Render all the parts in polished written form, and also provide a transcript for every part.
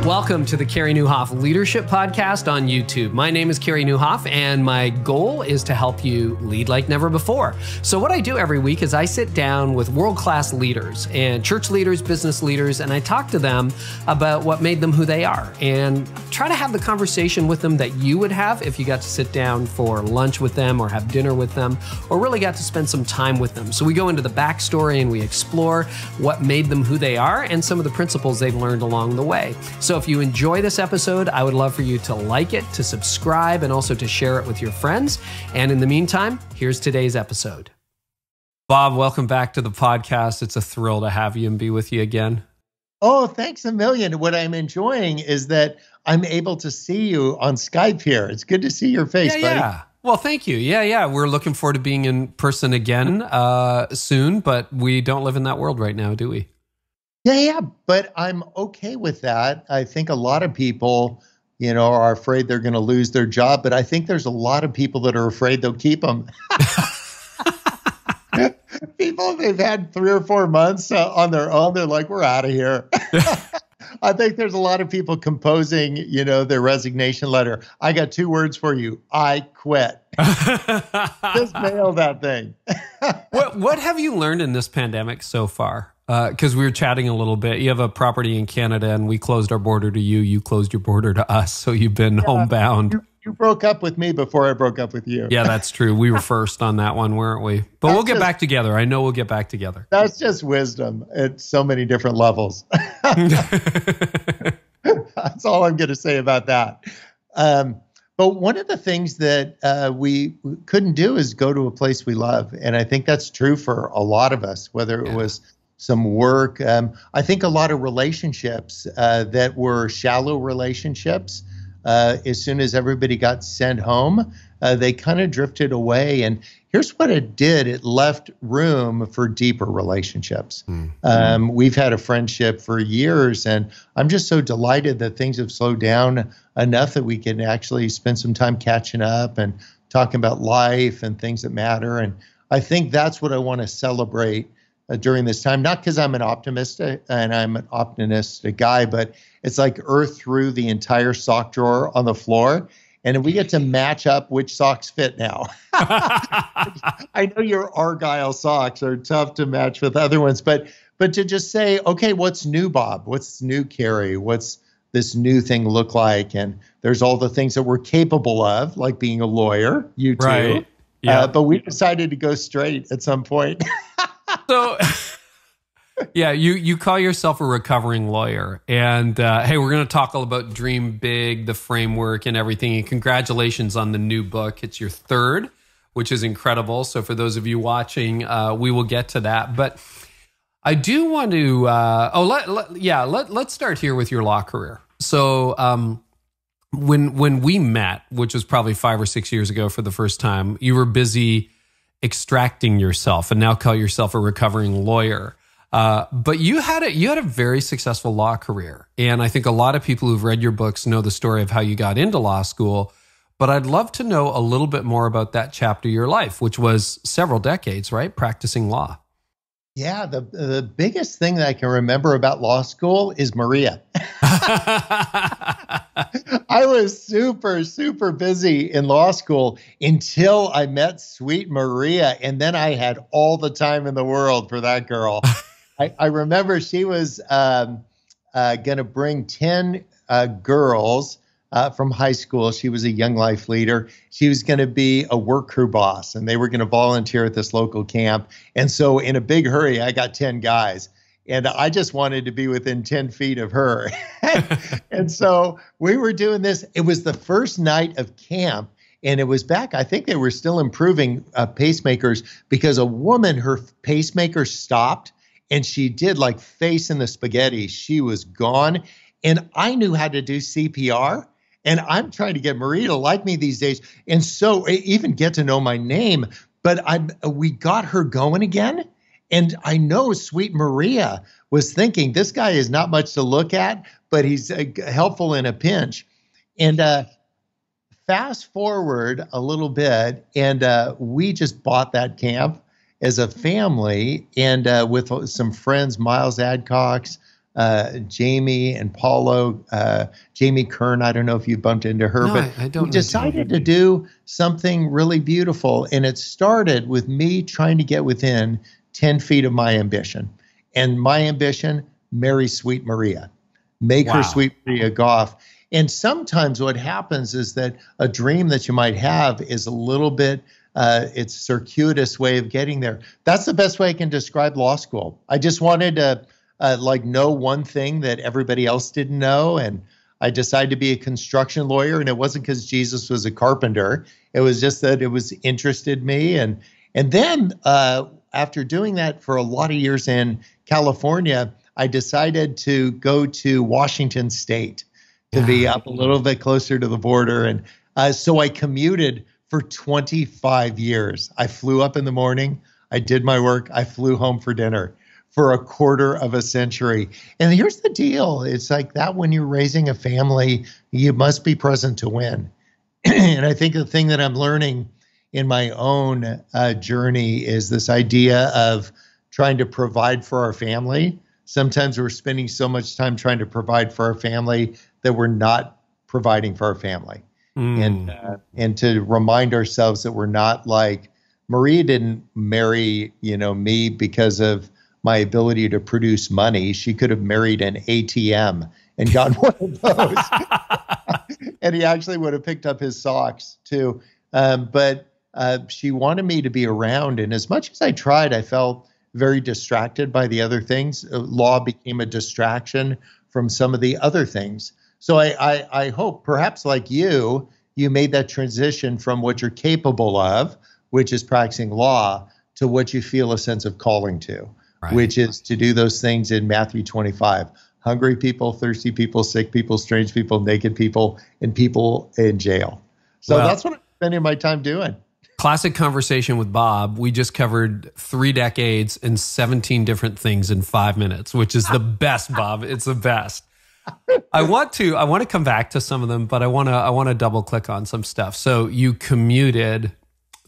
Welcome to the Carey Nieuwhof Leadership Podcast on YouTube. My name is Carey Nieuwhof, and my goal is to help you lead like never before. So what I do every week is I sit down with world-class leaders and church leaders, business leaders, and I talk to them about what made them who they are and try to have the conversation with them that you would have if you got to sit down for lunch with them or have dinner with them or really got to spend some time with them. So we go into the backstory and we explore what made them who they are and some of the principles they've learned along the way. So if you enjoy this episode, I would love for you to like it, to subscribe, and also to share it with your friends. And in the meantime, here's today's episode. Bob, welcome back to the podcast. It's a thrill to have you and be with you again. Oh, thanks a million. What I'm enjoying is that I'm able to see you on Skype here. It's good to see your face, buddy. Yeah. Well, thank you. Yeah. We're looking forward to being in person again soon, but we don't live in that world right now, do we? Yeah, but I'm okay with that. I think a lot of people, are afraid they're going to lose their job, but I think there's a lot of people that are afraid they'll keep them. People, they've had 3 or 4 months on their own. They're like, we're out of here. I think there's a lot of people composing, their resignation letter. I got 2 words for you. I quit. Just mail that thing. What have you learned in this pandemic so far? Because we were chatting a little bit. You have a property in Canada, and we closed our border to you. You closed your border to us, so you've been homebound. You broke up with me before I broke up with you. Yeah, that's true. We were first on that one, weren't we? But we'll get back together. I know we'll get back together. That's just wisdom at so many different levels. That's all I'm going to say about that. But one of the things that we couldn't do is go to a place we love. And I think that's true for a lot of us, whether it was some work. I think a lot of relationships that were shallow relationships, as soon as everybody got sent home, they kind of drifted away. And here's what it did. It left room for deeper relationships. We've had a friendship for years, and I'm just so delighted that things have slowed down enough that we can actually spend some time catching up and talking about life and things that matter. And I think that's what I want to celebrate during this time, not because I'm an optimist and I'm an optimistic guy, but it's like earth through the entire sock drawer on the floor. And we get to match up which socks fit now. I know your Argyle socks are tough to match with other ones, but to just say, okay, what's new, Bob? What's new, Carey? What's this new thing look like? And there's all the things that we're capable of, like being a lawyer, you too. Right. Yeah. But we decided to go straight at some point. So, yeah, you call yourself a recovering lawyer. And hey, we're going to talk all about Dream Big, the framework and everything. And congratulations on the new book. It's your 3rd, which is incredible. So for those of you watching, we will get to that. But I do want to, let's start here with your law career. So when we met, which was probably 5 or 6 years ago for the first time, you were busy extracting yourself and now call yourself a recovering lawyer. But you had a very successful law career. And I think a lot of people who've read your books know the story of how you got into law school. But I'd love to know a little bit more about that chapter of your life, which was several decades, right? Practicing law. Yeah, the biggest thing that I can remember about law school is Maria. I was super, super busy in law school until I met sweet Maria. And then I had all the time in the world for that girl. I remember she was going to bring 10 girls from high school. She was a young life leader. She was going to be a work crew boss, and they were going to volunteer at this local camp. And so in a big hurry, I got 10 guys. And I just wanted to be within 10 feet of her. And so we were doing this. It was the first night of camp. And it was back, I think they were still improving pacemakers, because a woman, her pacemaker stopped and she did like face in the spaghetti. She was gone. And I knew how to do CPR. And I'm trying to get Maria to like me these days. And so even get to know my name. But we got her going again. And I know sweet Maria was thinking, this guy is not much to look at, but he's helpful in a pinch. And fast forward a little bit, and we just bought that camp as a family, and with some friends, Miles Adcox, Jamie and Paulo, Jamie Kern. I don't know if you bumped into her, No, but I don't we decided to do something really beautiful. And it started with me trying to get within 10 feet of my ambition. And my ambition, marry Sweet Maria, make her Sweet Maria Goff. And sometimes what happens is that a dream that you might have is a little bit, it's a circuitous way of getting there. That's the best way I can describe law school. I just wanted to know one thing that everybody else didn't know. And I decided to be a construction lawyer. And it wasn't because Jesus was a carpenter. It was just that it was interested me. And then after doing that for a lot of years in California, I decided to go to Washington State to be up a little bit closer to the border. And so I commuted for 25 years. I flew up in the morning, I did my work, I flew home for dinner for a quarter of a century. And here's the deal. It's like that when you're raising a family, you must be present to win. And I think the thing that I'm learning in my own journey is this idea of trying to provide for our family. Sometimes we're spending so much time trying to provide for our family that we're not providing for our family. And to remind ourselves that we're not like, Maria didn't marry, me because of my ability to produce money. She could have married an ATM and got one of those. And he actually would have picked up his socks too. But she wanted me to be around. And as much as I tried, I felt very distracted by the other things. Law became a distraction from some of the other things. So I hope perhaps like you made that transition from what you're capable of, which is practicing law, to what you feel a sense of calling to, which is to do those things in Matthew 25. Hungry people, thirsty people, sick people, strange people, naked people, and people in jail. So that's what I'm spending my time doing. Classic conversation with Bob. We just covered 3 decades and 17 different things in 5 minutes, which is the best, Bob. It's the best. I want to come back to some of them, but I want to double click on some stuff. So you commuted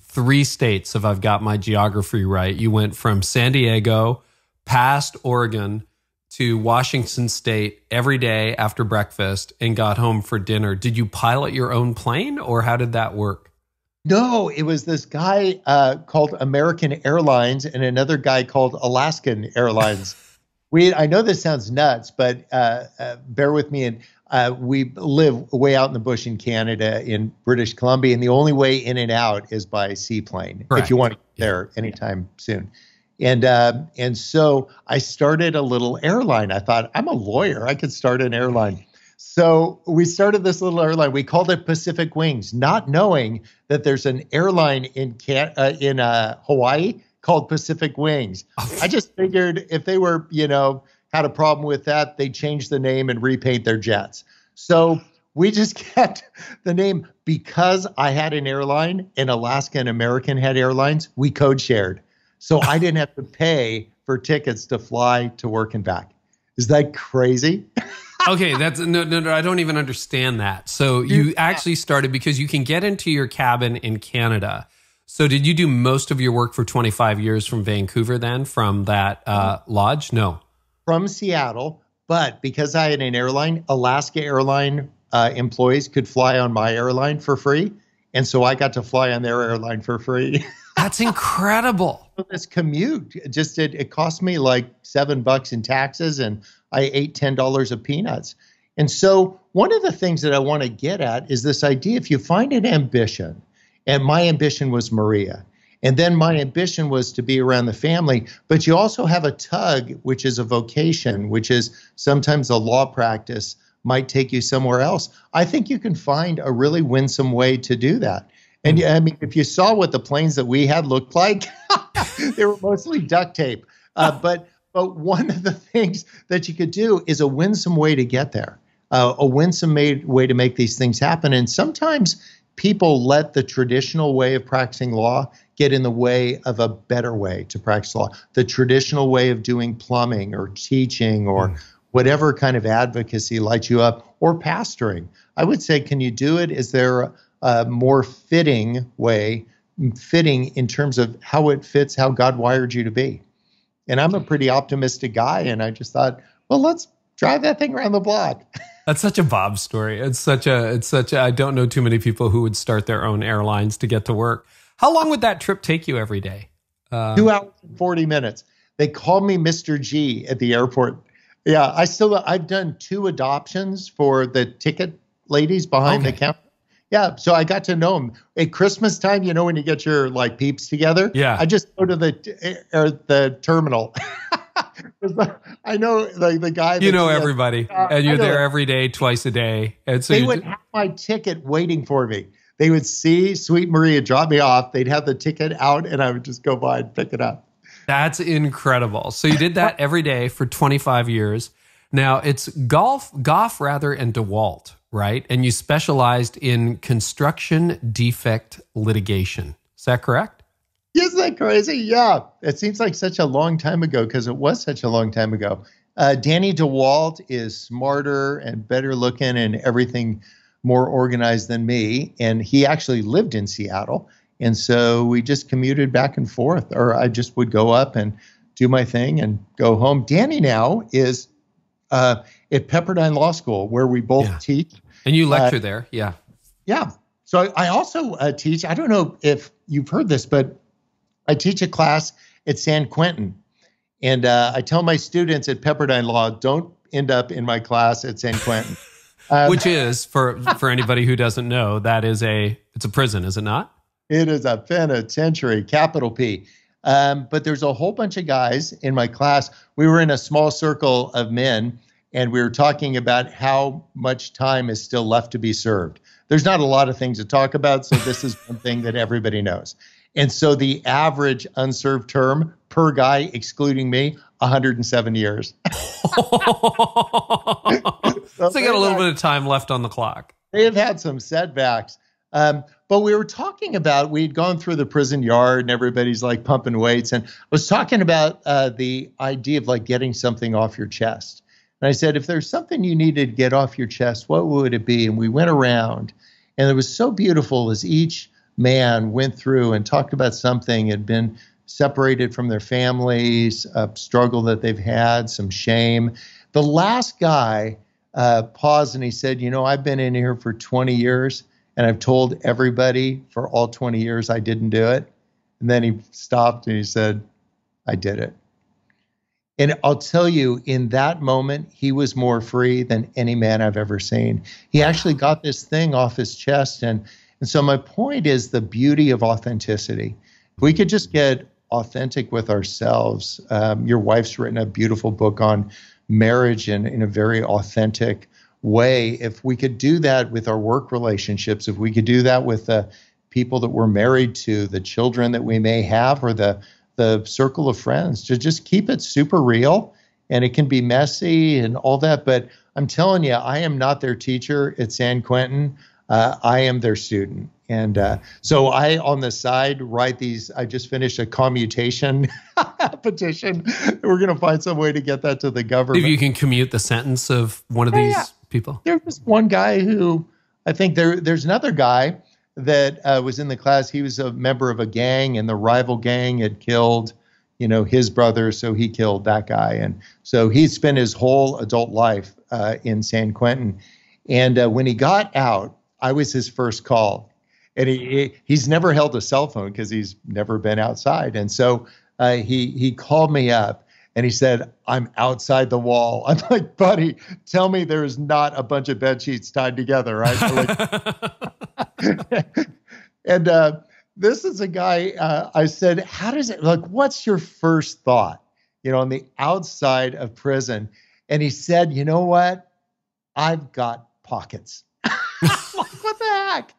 3 states, if I've got my geography right. You went from San Diego past Oregon to Washington State every day after breakfast and got home for dinner. Did you pilot your own plane, or how did that work? No, it was this guy called American Airlines and another guy called Alaskan Airlines. I know this sounds nuts, but bear with me. And we live way out in the bush in Canada, in British Columbia, and the only way in and out is by seaplane. Correct. If you want to get there anytime soon. And so I started a little airline. I thought, I'm a lawyer, I could start an airline. So we started this little airline. We called it Pacific Wings, not knowing that there's an airline in Hawaii called Pacific Wings. I just figured if they were, had a problem with that, they'd change the name and repaint their jets. So we just kept the name because I had an airline and Alaska and American had airlines. We code shared. So I didn't have to pay for tickets to fly to work and back. Is that crazy? Okay, that's no, I don't even understand that. So you actually started because you can get into your cabin in Canada. So did you do most of your work for 25 years from Vancouver then, from that lodge? No. From Seattle, but because I had an airline, Alaska Airline employees could fly on my airline for free. And so I got to fly on their airline for free. That's incredible. This commute, it cost me like $7 in taxes, and I ate $10 of peanuts. And so one of the things that I want to get at is this idea, if you find an ambition, and my ambition was Maria, and then my ambition was to be around the family, but you also have a tug, which is a vocation, which is sometimes a law practice might take you somewhere else. I think you can find a really winsome way to do that. And I mean, if you saw what the planes that we had looked like, they were mostly duct tape. But one of the things that you could do is a winsome way to get there, a winsome way to make these things happen. And sometimes people let the traditional way of practicing law get in the way of a better way to practice law, the traditional way of doing plumbing or teaching or whatever kind of advocacy lights you up, or pastoring. I would say, can you do it? Is there a more fitting way, fitting in terms of how it fits how God wired you to be? And I'm a pretty optimistic guy, and I just thought, well, let's drive that thing around the block. That's such a Bob story. It's such a, I don't know too many people who would start their own airlines to get to work. How long would that trip take you every day? 2 hours and 40 minutes. They called me Mr. G at the airport. Yeah, I've done 2 adoptions for the ticket ladies behind the counter. Yeah, so I got to know them. At Christmas time, when you get your peeps together, I just go to the terminal. I know the guy. Everybody, and you're there every day, twice a day. And so they would have my ticket waiting for me. They would see Sweet Maria drop me off. They'd have the ticket out, and I would just go by and pick it up. That's incredible. So you did that every day for 25 years. Now it's Goff, and DeWalt, right? And you specialized in construction defect litigation. Is that correct? Isn't that crazy? Yeah. It seems like such a long time ago because it was such a long time ago. Danny DeWalt is smarter and better looking and everything more organized than me. And he actually lived in Seattle. And so we just commuted back and forth, or I just would go up and do my thing and go home. Danny now is at Pepperdine Law School, where we both teach. And you lecture there. Yeah. Yeah. So I also teach. I don't know if you've heard this, but I teach a class at San Quentin. And I tell my students at Pepperdine Law, don't end up in my class at San Quentin. Which is, for anybody who doesn't know, it's a prison, is it not? It is a penitentiary, capital P. But there's a whole bunch of guys in my class. We were in a small circle of men, and we were talking about how much time is still left to be served. There's not a lot of things to talk about, so this is one thing that everybody knows. And so the average unserved term per guy, excluding me, 107 years. So they got a little bit of time left on the clock. They have had some setbacks. But we were talking about, we'd gone through the prison yard and everybody's pumping weights. And I was talking about the idea of getting something off your chest. And I said, if there's something you needed to get off your chest, what would it be? And we went around, and it was so beautiful as each man went through and talked about something, had been separated from their families, a struggle that they've had, some shame. The last guy paused and he said, I've been in here for 20 years. And I've told everybody for all 20 years I didn't do it. And then he stopped and he said, I did it. And I'll tell you, in that moment, he was more free than any man I've ever seen. He actually got this thing off his chest. And so my point is the beauty of authenticity. If we could just get authentic with ourselves. Your wife's written a beautiful book on marriage and in a very authentic way. If we could do that with our work relationships, if we could do that with the people that we're married to, the children that we may have, or the circle of friends, to just keep it super real. And it can be messy and all that. But I'm telling you, I am not their teacher at San Quentin. I am their student. And so I, on the side, write these. I just finished a commutation petition. We're going to find some way to get that to the government. If you can commute the sentence of one of these people. There's just one guy who, I think there's another guy that was in the class. He was a member of a gang, and the rival gang had killed, his brother. So he killed that guy. And so he spent his whole adult life in San Quentin. And when he got out, I was his first call. And he's never held a cell phone because he's never been outside. And so he called me up and he said, I'm outside the wall. I'm like, buddy, tell me there's not a bunch of bed sheets tied together, right? And this is a guy, I said, how does it, what's your first thought, on the outside of prison? And he said, you know what? I've got pockets. What the heck?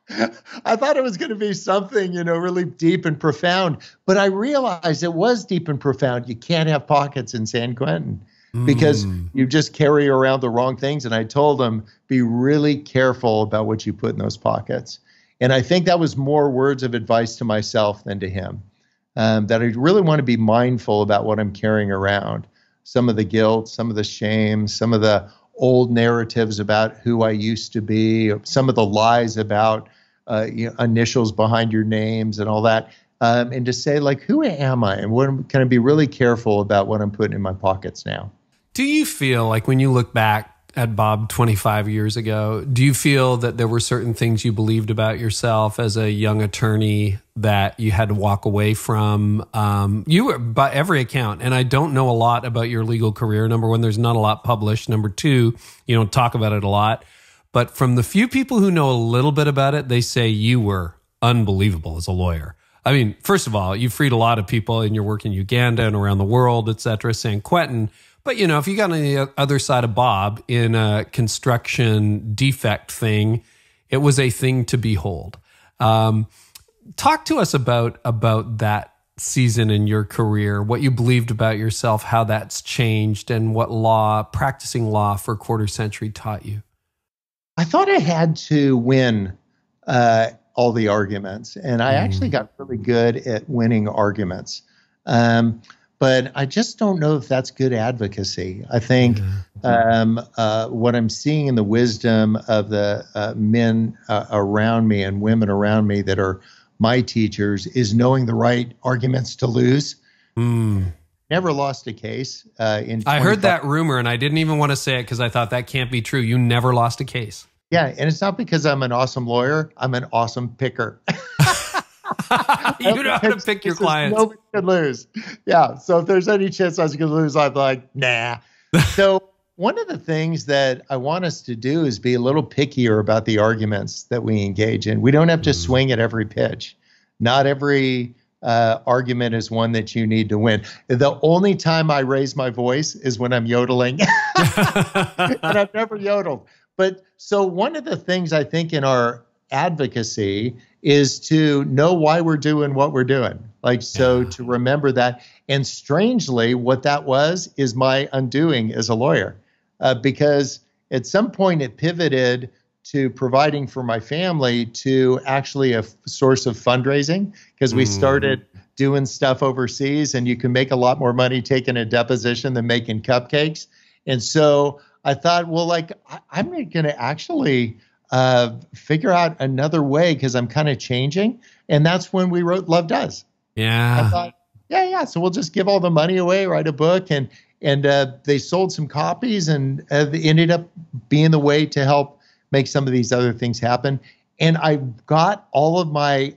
I thought it was going to be something, really deep and profound. But I realized it was deep and profound. You can't have pockets in San Quentin because you just carry around the wrong things. And I told him, be really careful about what you put in those pockets. And I think that was more words of advice to myself than to him, that I really want to be mindful about what I'm carrying around. Some of the guilt, some of the shame, some of the old narratives about who I used to be, some of the lies about initials behind your names and all that, and to say, who am I? And can I be really careful about what I'm putting in my pockets now? Do you feel like when you look back at Bob 25 years ago, do you feel that there were certain things you believed about yourself as a young attorney that you had to walk away from? You were, by every account, and I don't know a lot about your legal career. Number one, there's not a lot published. Number two, you don't talk about it a lot. But from the few people who know a little bit about it, they say you were unbelievable as a lawyer. I mean, first of all, you freed a lot of people in your work in Uganda and around the world, et cetera, San Quentin. But, you know, if you got on the other side of Bob in a construction defect thing, it was a thing to behold. Talk to us about that season in your career, what you believed about yourself, how that's changed, and what practicing law for a quarter century taught you. I thought I had to win all the arguments, and I actually got really good at winning arguments. But I just don't know if that's good advocacy. I think what I'm seeing in the wisdom of the men around me and women around me that are my teachers is knowing the right arguments to lose. Never lost a case. I heard that rumor, and I didn't even want to say it because I thought that can't be true. You never lost a case. Yeah, and it's not because I'm an awesome lawyer. I'm an awesome picker. You know how to pick your clients. Nobody could lose. Yeah. So if there's any chance I was going to lose, I'm like, nah. So one of the things that I want us to do is be a little pickier about the arguments that we engage in. We don't have to swing at every pitch. Not every argument is one that you need to win. The only time I raise my voice is when I'm yodeling. And I've never yodeled. But so one of the things I think in our advocacy is to know why we're doing what we're doing. To remember that. And strangely, what that was is my undoing as a lawyer, because at some point it pivoted to providing for my family to actually a source of fundraising, because we started doing stuff overseas, and you can make a lot more money taking a deposition than making cupcakes. And so I thought, well, I'm going to actually figure out another way, because I'm kind of changing. And that's when we wrote Love Does. Yeah. I thought, yeah. So we'll just give all the money away, write a book. And they sold some copies, and it ended up being the way to help make some of these other things happen. And I got all of my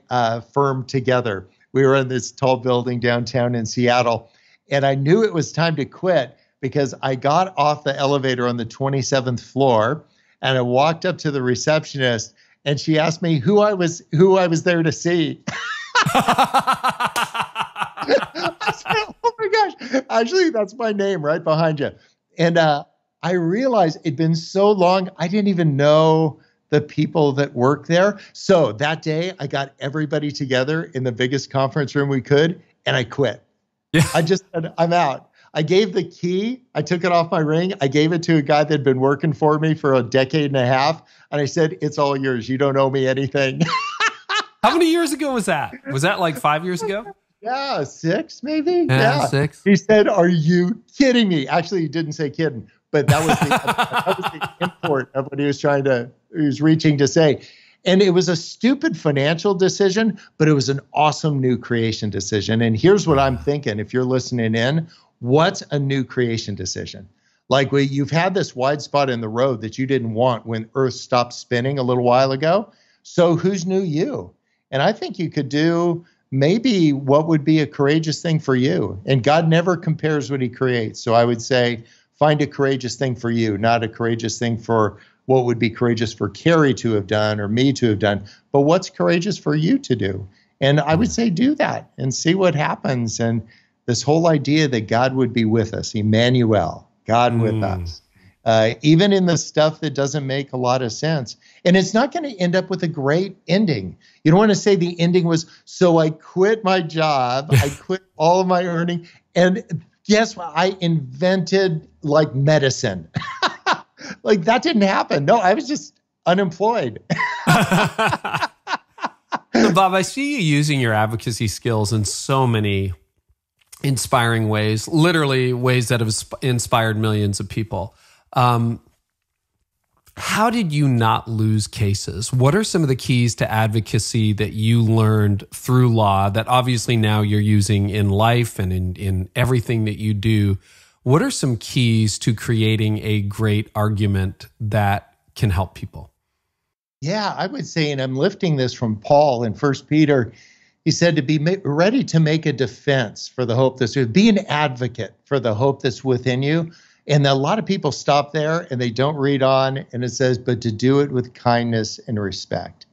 firm together. We were in this tall building downtown in Seattle, and I knew it was time to quit, because I got off the elevator on the 27th floor, and I walked up to the receptionist, and she asked me who I was there to see. I said, oh my gosh, actually, that's my name right behind you. And I realized it'd been so long, I didn't even know the people that work there. So that day, I got everybody together in the biggest conference room we could, and I quit. Yeah. I just said, I'm out. I gave the key. I took it off my ring. I gave it to a guy that had been working for me for a decade and a half. And I said, it's all yours. You don't owe me anything. How many years ago was that? Was that like 5 years ago? Yeah, 6 maybe. Yeah. 6. He said, are you kidding me? Actually, he didn't say kidding, but that was the import of what he was reaching to say. And it was a stupid financial decision, but it was an awesome new creation decision. And here's what I'm thinking. If you're listening in, what's a new creation decision? You've had this wide spot in the road that you didn't want when Earth stopped spinning a little while ago. So who's new you? And I think you could do maybe what would be a courageous thing for you. And God never compares what he creates. So I would say, find a courageous thing for you, not a courageous thing for what would be courageous for Carey to have done or me to have done, but what's courageous for you to do. And I would say do that and see what happens. And this whole idea that God would be with us, Emmanuel, God with us, even in the stuff that doesn't make a lot of sense. And it's not going to end up with a great ending. You don't want to say the ending was, so I quit my job, I quit all of my earning, and guess what? I invented medicine. That didn't happen. No, I was just unemployed. So Bob, I see you using your advocacy skills in so many inspiring ways, literally ways that have inspired millions of people. How did you not lose cases? What are some of the keys to advocacy that you learned through law that obviously now you're using in life and in everything that you do? What are some keys to creating a great argument that can help people? Yeah, I would say, and I'm lifting this from Paul in 1 Peter, he said to be ready to make a defense for the hope that's within you. Be an advocate for the hope that's within you. And a lot of people stop there and they don't read on, and it says, but to do it with kindness and respect.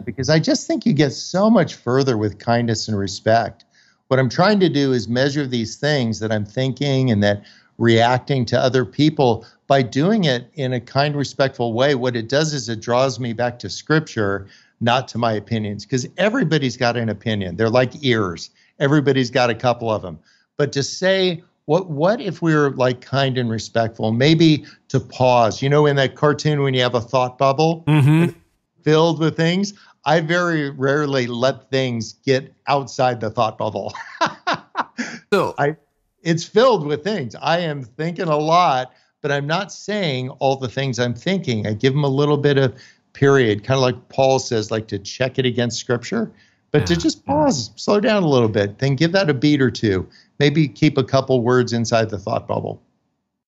Because I just think you get so much further with kindness and respect. What I'm trying to do is measure these things that I'm thinking and that reacting to other people by doing it in a kind, respectful way. What it does is it draws me back to Scripture, not to my opinions, because everybody's got an opinion. They're like ears. Everybody's got a couple of them. But to say, what if we were like kind and respectful? Maybe to pause. You know, in that cartoon when you have a thought bubble filled with things, I very rarely let things get outside the thought bubble. It's filled with things. I am thinking a lot, but I'm not saying all the things I'm thinking. I give them a little bit of period, kind of like Paul says, like to check it against Scripture, but to just pause, slow down a little bit, then give that a beat or two. Maybe keep a couple words inside the thought bubble.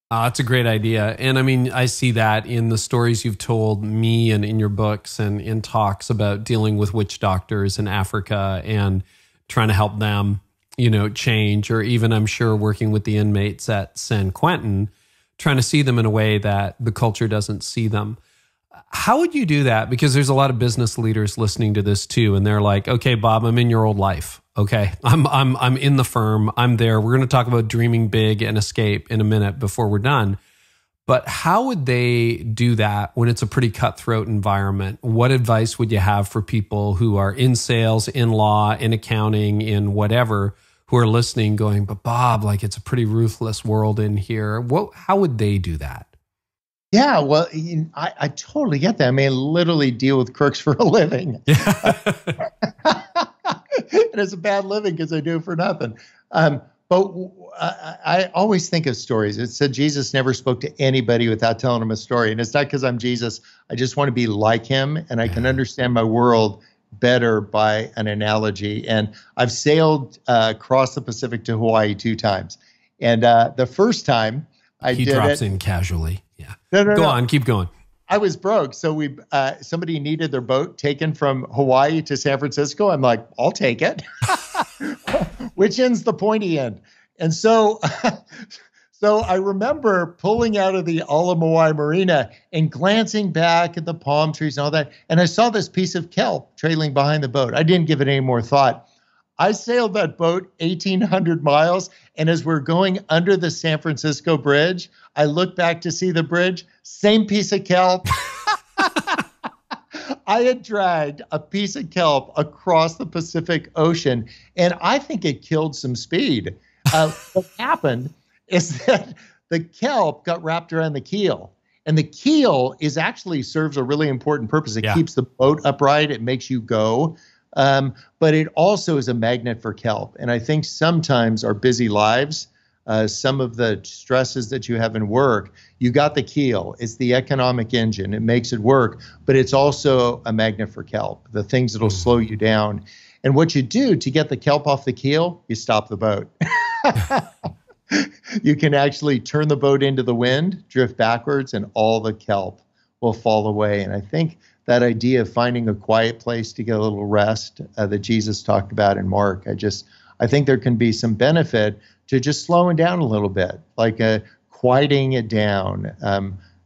That's a great idea. And I mean, I see that in the stories you've told me and in your books and in talks about dealing with witch doctors in Africa and trying to help them, you know, change, or even I'm sure working with the inmates at San Quentin, trying to see them in a way that the culture doesn't see them. How would you do that? Because there's a lot of business leaders listening to this too, and they're like, okay, Bob, I'm in your old life. Okay, I'm in the firm. I'm there. We're going to talk about dreaming big and escape in a minute before we're done. But how would they do that when it's a pretty cutthroat environment? What advice would you have for people who are in sales, in law, in accounting, in whatever, who are listening going, but Bob, like it's a pretty ruthless world in here. How would they do that? Yeah, well, I totally get that. I mean, I literally deal with crooks for a living. And it's a bad living because I do it for nothing. But I always think of stories. It said Jesus never spoke to anybody without telling them a story. And it's not because I'm Jesus. I just want to be like him, and I can understand my world better by an analogy. And I've sailed across the Pacific to Hawaii 2 times. And the first time he drops in casually. Yeah. No. Go on, keep going. I was broke. So somebody needed their boat taken from Hawaii to San Francisco. I'm like, I'll take it. Which end's the pointy end. And so I remember pulling out of the Ala Moana Marina and glancing back at the palm trees and all that. And I saw this piece of kelp trailing behind the boat. I didn't give it any more thought. I sailed that boat 1,800 miles. And as we're going under the San Francisco Bridge, I look back to see the bridge, same piece of kelp. I had dragged a piece of kelp across the Pacific Ocean, and I think it killed some speed. What happened is that the kelp got wrapped around the keel. And the keel actually serves a really important purpose. It keeps the boat upright. It makes you go. But it also is a magnet for kelp. And I think sometimes our busy lives, some of the stresses that you have in work, you got the keel. It's the economic engine. It makes it work. But it's also a magnet for kelp, the things that will slow you down. And what you do to get the kelp off the keel, you stop the boat. You can actually turn the boat into the wind, drift backwards, and all the kelp will fall away. And I think that idea of finding a quiet place to get a little rest that Jesus talked about in Mark, I think there can be some benefit to just slowing down a little bit, like quieting it down.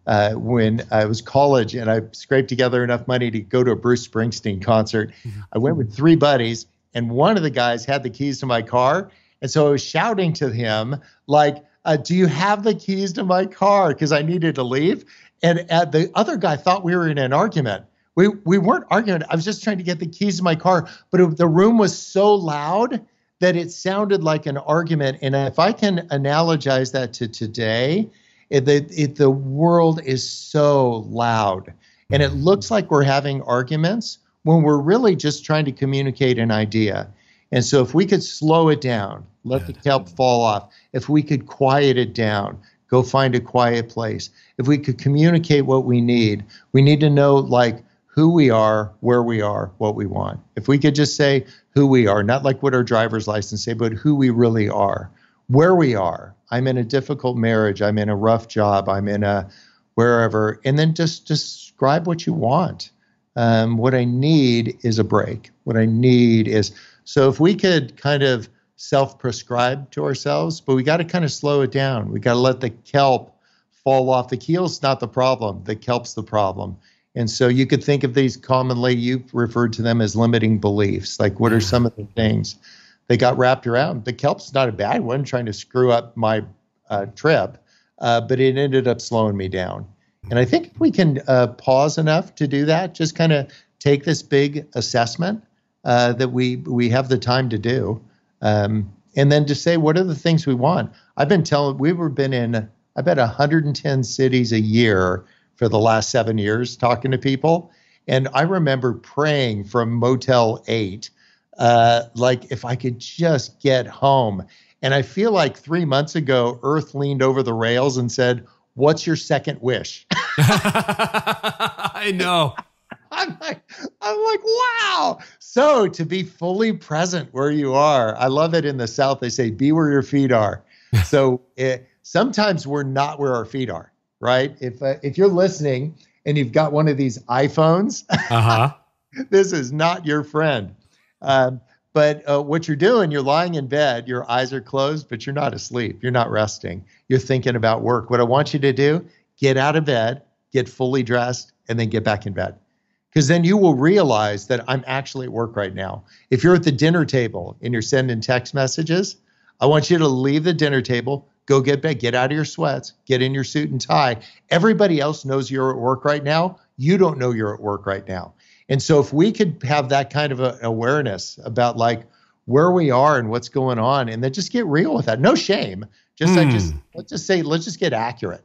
When I was college and I scraped together enough money to go to a Bruce Springsteen concert, I went with 3 buddies, and one of the guys had the keys to my car. And so I was shouting to him, like, do you have the keys to my car? Because I needed to leave. And the other guy thought we were in an argument. We weren't arguing. I was just trying to get the keys to my car. But the room was so loud that it sounded like an argument. And if I can analogize that to today, the world is so loud. And it looks like we're having arguments when we're really just trying to communicate an idea. And so if we could slow it down, let the kelp fall off, if we could quiet it down, go find a quiet place, if we could communicate what we need to know, like, who we are, where we are, what we want. If we could just say who we are, not like what our driver's license say, but who we really are, where we are. I'm in a difficult marriage. I'm in a rough job. I'm in a wherever. And then just describe what you want. What I need is a break. What I need is, so if we could kind of self-prescribe to ourselves, but we got to kind of slow it down. We got to let the kelp fall off. The keel's not the problem. The kelp's the problem. And so you could think of these commonly, you've referred to them as limiting beliefs. Like, what are some of the things that got wrapped around? The kelp's not a bad one, trying to screw up my trip, but it ended up slowing me down. And I think if we can pause enough to do that, just kind of take this big assessment that we have the time to do, and then just say, what are the things we want? I've been telling, we've been in, I bet 110 cities a year for the last 7 years talking to people. And I remember praying from Motel 8, like if I could just get home. And I feel like 3 months ago, Earth leaned over the rails and said, what's your second wish? I know. I'm like, wow. So to be fully present where you are, I love it in the South. They say, be where your feet are. So sometimes we're not where our feet are, right? If you're listening and you've got one of these iPhones, this is not your friend. But what you're doing, you're lying in bed, your eyes are closed, but you're not asleep. You're not resting. You're thinking about work. What I want you to do, get out of bed, get fully dressed, and then get back in bed. Because then you will realize that I'm actually at work right now. If you're at the dinner table and you're sending text messages, I want you to leave the dinner table, go get back, get out of your sweats, get in your suit and tie. Everybody else knows you're at work right now. You don't know you're at work right now. And so if we could have that kind of an awareness about like where we are and what's going on, and then just get real with that. No shame. Let's just get accurate.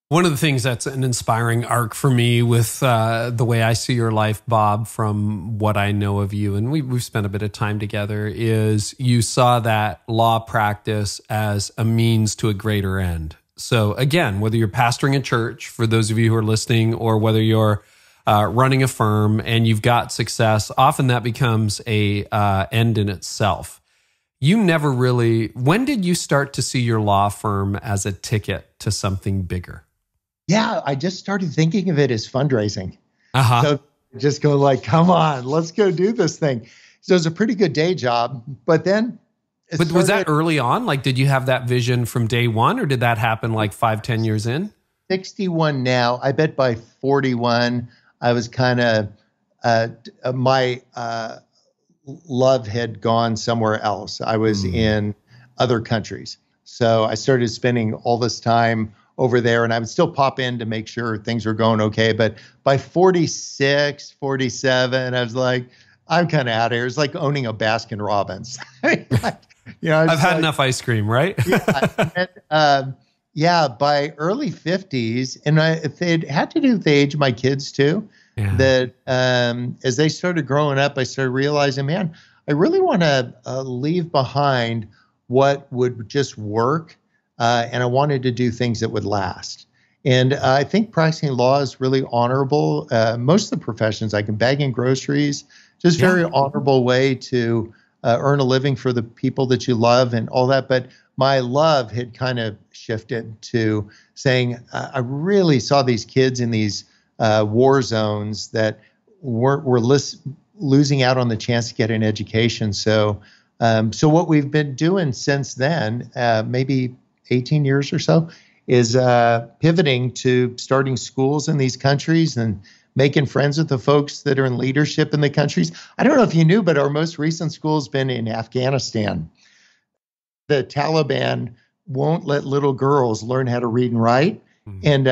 One of the things that's an inspiring arc for me with the way I see your life, Bob, from what I know of you, and we've spent a bit of time together, is you saw that law practice as a means to a greater end. So again, whether you're pastoring a church, for those of you who are listening, or whether you're running a firm and you've got success, often that becomes a end in itself. You never really, when did you start to see your law firm as a ticket to something bigger? Yeah, I just started thinking of it as fundraising. So just go like, come on, let's go do this thing. So it was a pretty good day job, but then. But was that early on? Like, did you have that vision from day one, or did that happen like 5-10 years in? 61 now. I bet by 41, I was kind of, my love had gone somewhere else. I was in other countries. So I started spending all this time over there, and I would still pop in to make sure things were going okay. But by 46, 47, I was like, I'm kind of out of here. It's like owning a Baskin Robbins. I've had enough ice cream, right? By early 50s, and it had to do with the age of my kids too, that as they started growing up, I started realizing, man, I really want to leave behind what would just work, and I wanted to do things that would last. And I think practicing law is really honorable. Most of the professions, like in bagging groceries, just very honorable way to earn a living for the people that you love and all that. But my love had kind of shifted to saying, I really saw these kids in these war zones that were losing out on the chance to get an education. So what we've been doing since then, maybe 18 years or so, is pivoting to starting schools in these countries and making friends with the folks that are in leadership in the countries. I don't know if you knew, but our most recent school has been in Afghanistan. The Taliban won't let little girls learn how to read and write, and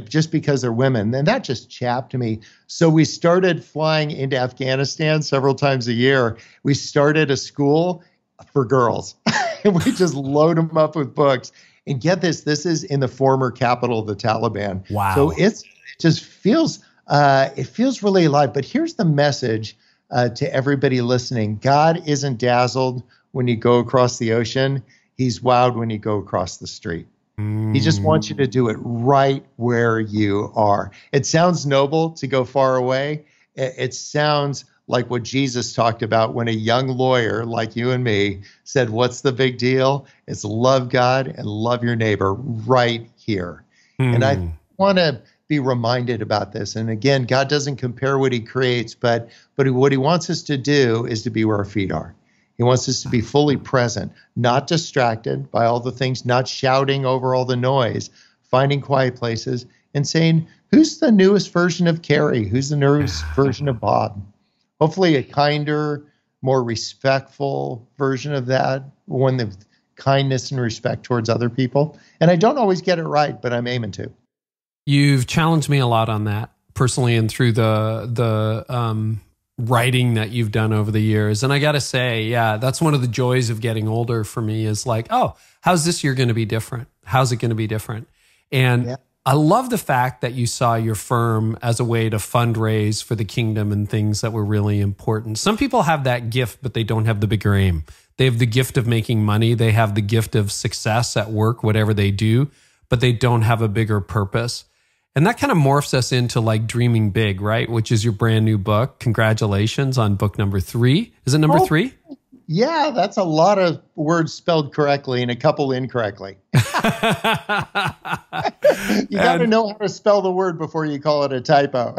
just because they're women. And that just chapped me. So we started flying into Afghanistan several times a year. We started a school for girls, and we just load them up with books. And get this is in the former capital of the Taliban. Wow. So it just feels, it feels really alive. But here's the message to everybody listening. God isn't dazzled when you go across the ocean. He's wowed when you go across the street. He just wants you to do it right where you are. It sounds noble to go far away. It sounds like what Jesus talked about when a young lawyer like you and me said, what's the big deal? It's love God and love your neighbor right here. And I want to be reminded about this. And again, God doesn't compare what he creates, but what he wants us to do is to be where our feet are. He wants us to be fully present, not distracted by all the things, not shouting over all the noise, finding quiet places and saying, who's the newest version of Carey? Who's the newest version of Bob? Hopefully a kinder, more respectful version of that, one of kindness and respect towards other people. And I don't always get it right, but I'm aiming to. You've challenged me a lot on that personally and through the writing that you've done over the years. And I got to say, yeah, that's one of the joys of getting older for me is like, oh, how's this year going to be different? How's it going to be different? And I love the fact that you saw your firm as a way to fundraise for the kingdom and things that were really important. Some people have that gift, but they don't have the bigger aim. They have the gift of making money. They have the gift of success at work, whatever they do, but they don't have a bigger purpose. And that kind of morphs us into like dreaming big, right? Which is your brand new book. Congratulations on book number 3. Is it number 3? Yeah, that's a lot of words spelled correctly and a couple incorrectly. You got to know how to spell the word before you call it a typo.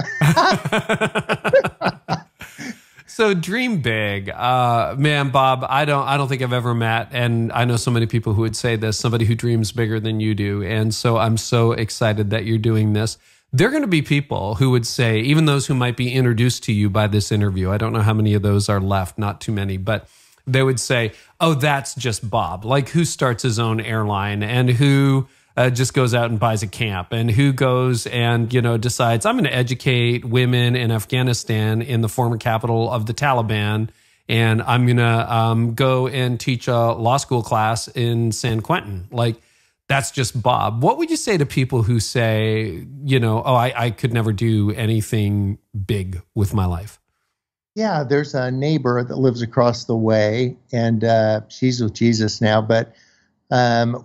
So dream big, man, Bob. I don't think I've ever met, and I know so many people who would say this, somebody who dreams bigger than you do. And so I'm so excited that you're doing this. There are going to be people who would say, even those who might be introduced to you by this interview, I don't know how many of those are left, not too many, but they would say, oh, that's just Bob. Like who starts his own airline and who just goes out and buys a camp and who goes and, decides I'm going to educate women in Afghanistan in the former capital of the Taliban. And I'm going to go and teach a law school class in San Quentin. Like that's just Bob. What would you say to people who say, I could never do anything big with my life? Yeah, there's a neighbor that lives across the way, and she's with Jesus now. But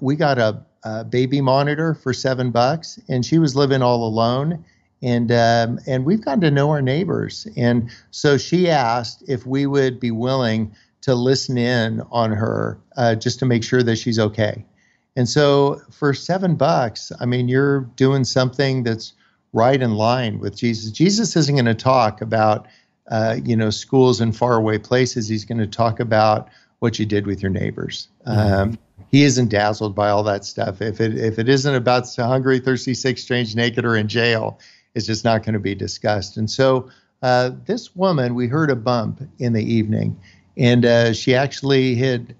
we got a baby monitor for $7, and she was living all alone. And we've gotten to know our neighbors, and so she asked if we would be willing to listen in on her just to make sure that she's okay. And so for $7, I mean, you're doing something that's right in line with Jesus. Jesus isn't going to talk about schools in faraway places. He's going to talk about what you did with your neighbors. He isn't dazzled by all that stuff. If it isn't about hungry, thirsty, sick, strange, naked, or in jail, it's just not going to be discussed. And so this woman, we heard a bump in the evening, and she actually had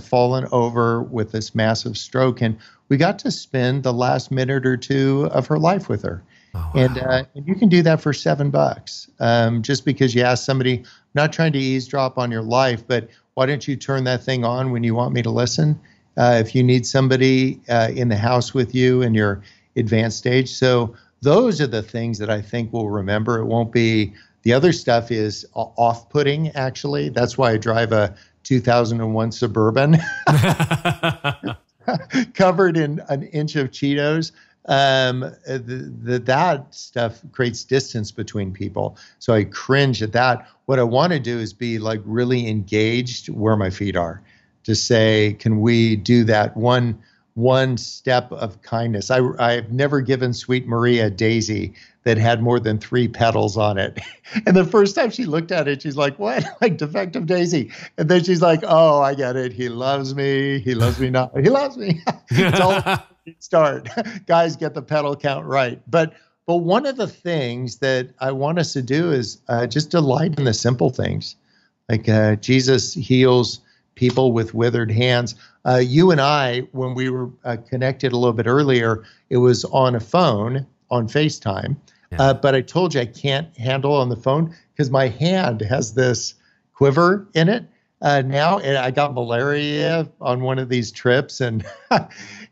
fallen over with this massive stroke. And we got to spend the last minute or two of her life with her. Oh, wow. And you can do that for $7. Just because you ask somebody, I'm not trying to eavesdrop on your life, but why don't you turn that thing on when you want me to listen? If you need somebody in the house with you in your advanced stage. So those are the things that I think we'll remember. It won't be, the other stuff is off-putting, actually. That's why I drive a 2001 Suburban covered in an inch of Cheetos. That stuff creates distance between people. So I cringe at that. What I want to do is be like really engaged where my feet are, to say, can we do that one step of kindness? I've never given Sweet Maria a daisy that had more than 3 petals on it. And the first time she looked at it, she's like, what? Like defective daisy. And then she's like, oh, I get it. He loves me. He loves me not. He loves me. It's all start. Guys, get the petal count right. But one of the things that I want us to do is just delight in the simple things. Like Jesus heals people with withered hands. You and I, when we were connected a little bit earlier, it was on a phone, on FaceTime. Yeah. But I told you I can't handle on the phone because my hand has this quiver in it now. And I got malaria on one of these trips. And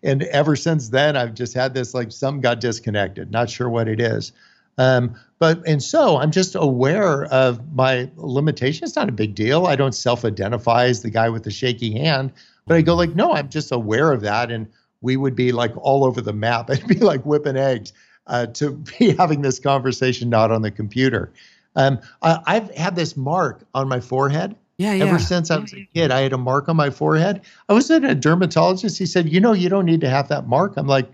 ever since then, I've just had this, like something got disconnected. Not sure what it is. And so I'm just aware of my limitation. It's not a big deal. I don't self-identify as the guy with the shaky hand, but I go like, no, I'm just aware of that. And we would be like all over the map. It'd be like whipping eggs to be having this conversation, not on the computer. I've had this mark on my forehead. Yeah, yeah. Ever since I was a kid, I had a mark on my forehead. I was at a dermatologist. He said, you don't need to have that mark. I'm like,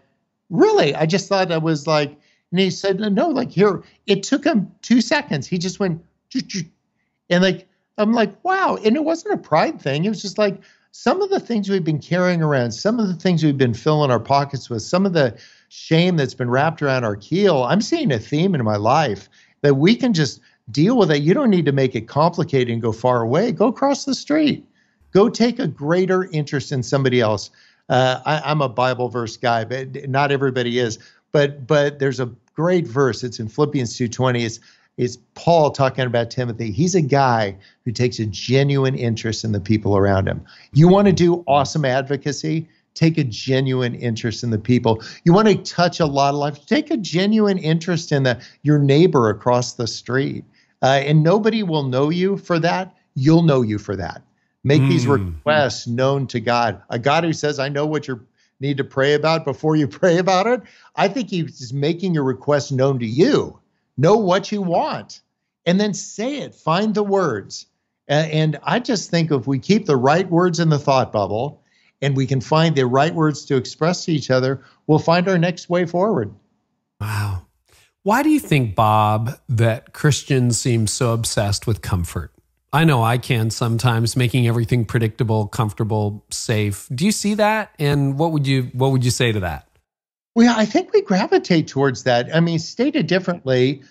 really? I just thought that was like, and he said, no, like here, it took him 2 seconds. He just went, and like, I'm like, wow. And it wasn't a pride thing. It was just like some of the things we've been carrying around, some of the things we've been filling our pockets with, some of the shame that's been wrapped around our keel. I'm seeing a theme in my life that we can just deal with it. You don't need to make it complicated and go far away. Go across the street. Go take a greater interest in somebody else. I'm a Bible verse guy, but not everybody is. But there's a great verse. It's in Philippians 2:20. It's Paul talking about Timothy. He's a guy who takes a genuine interest in the people around him. You want to do awesome advocacy? Take a genuine interest in the people. You want to touch a lot of lives? Take a genuine interest in your neighbor across the street. And nobody will know you for that. You'll know you for that. Make these requests known to God. A God who says, I know what you need to pray about before you pray about it. I think he's making your request known to you. Know what you want. And then say it. Find the words. And I just think if we keep the right words in the thought bubble and we can find the right words to express to each other, we'll find our next way forward. Wow. Why do you think, Bob, that Christians seem so obsessed with comfort? I know I can sometimes, making everything predictable, comfortable, safe. Do you see that? And what would you say to that? Well, I think we gravitate towards that. I mean, stated differently,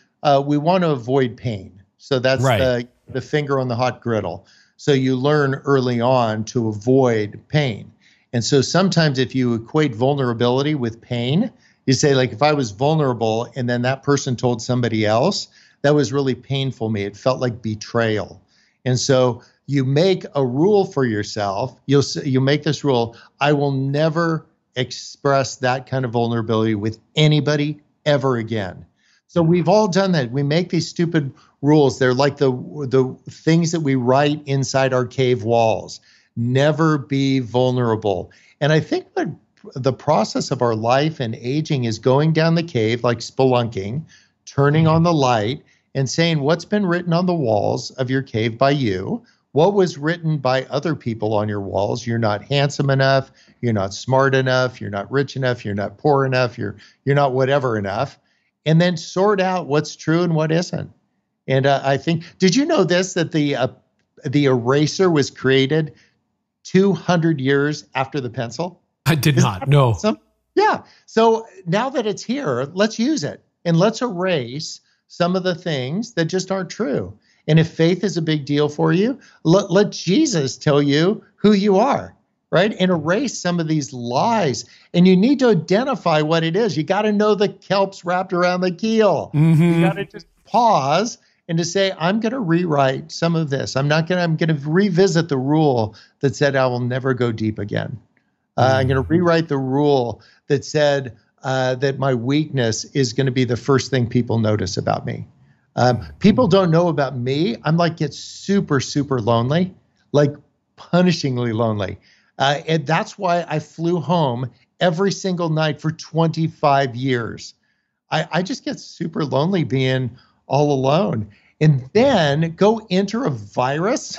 we want to avoid pain. So that's right. the finger on the hot griddle. So you learn early on to avoid pain. And so sometimes if you equate vulnerability with pain, you say, like, if I was vulnerable and then that person told somebody else, that was really painful to me. It felt like betrayal. And so you make a rule for yourself. You make this rule: I will never express that kind of vulnerability with anybody ever again. So we've all done that. We make these stupid rules. They're like the things that we write inside our cave walls. Never be vulnerable. And I think what the process of our life and aging is going down the cave, like spelunking, turning on the light and saying, what's been written on the walls of your cave by you? What was written by other people on your walls? You're not handsome enough. You're not smart enough. You're not rich enough. You're not poor enough. You're not whatever enough. And then sort out what's true and what isn't. And I think, did you know this, that the eraser was created 200 years after the pencil? I did not know. Awesome? Yeah. So now that it's here, let's use it and let's erase some of the things that just aren't true. And if faith is a big deal for you, let Jesus tell you who you are, right? And erase some of these lies. And you need to identify what it is. You got to know the kelp's wrapped around the keel. Mm-hmm. You got to just pause and to say, I'm going to rewrite some of this. I'm going to revisit the rule that said I will never go deep again. I'm going to rewrite the rule that said that my weakness is going to be the first thing people notice about me. People don't know about me. I'm like, get super, super lonely, like punishingly lonely. And that's why I flew home every single night for 25 years. I just get super lonely being all alone. And then go enter a virus.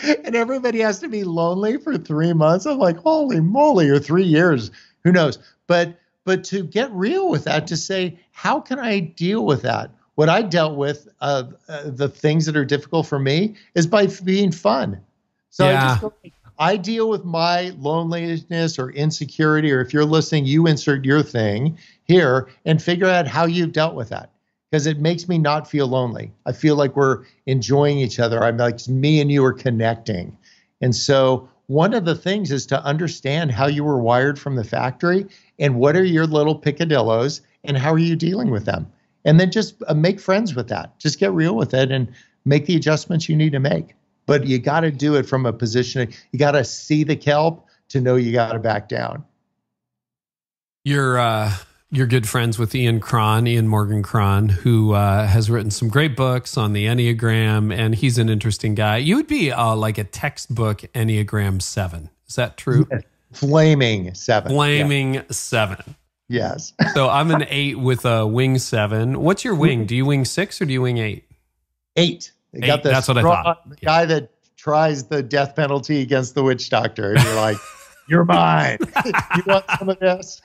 And everybody has to be lonely for 3 months. I'm like, holy moly, or 3 years, who knows? But to get real with that, to say, how can I deal with that? What I dealt with, the things that are difficult for me, is by being fun. So I deal with my loneliness or insecurity, or if you're listening, you insert your thing here and figure out how you've dealt with that. Because it makes me not feel lonely. I feel like we're enjoying each other. I'm like, me and you are connecting. And so one of the things is to understand how you were wired from the factory and what are your little picadillos and how are you dealing with them? And then just make friends with that. Just get real with it and make the adjustments you need to make. But you got to do it from a position. You got to see the kelp to know you got to back down. You're good friends with Ian Morgan Cron, who has written some great books on the Enneagram, and he's an interesting guy. You would be like a textbook Enneagram 7. Is that true? Yes. Flaming 7. Flaming 7. Yes. So I'm an 8 with a wing 7. What's your wing? Do you wing 6 or do you wing 8? 8. Eight, that's what I thought. The guy that tries the death penalty against the witch doctor. And you're like, you're mine. You want some of this?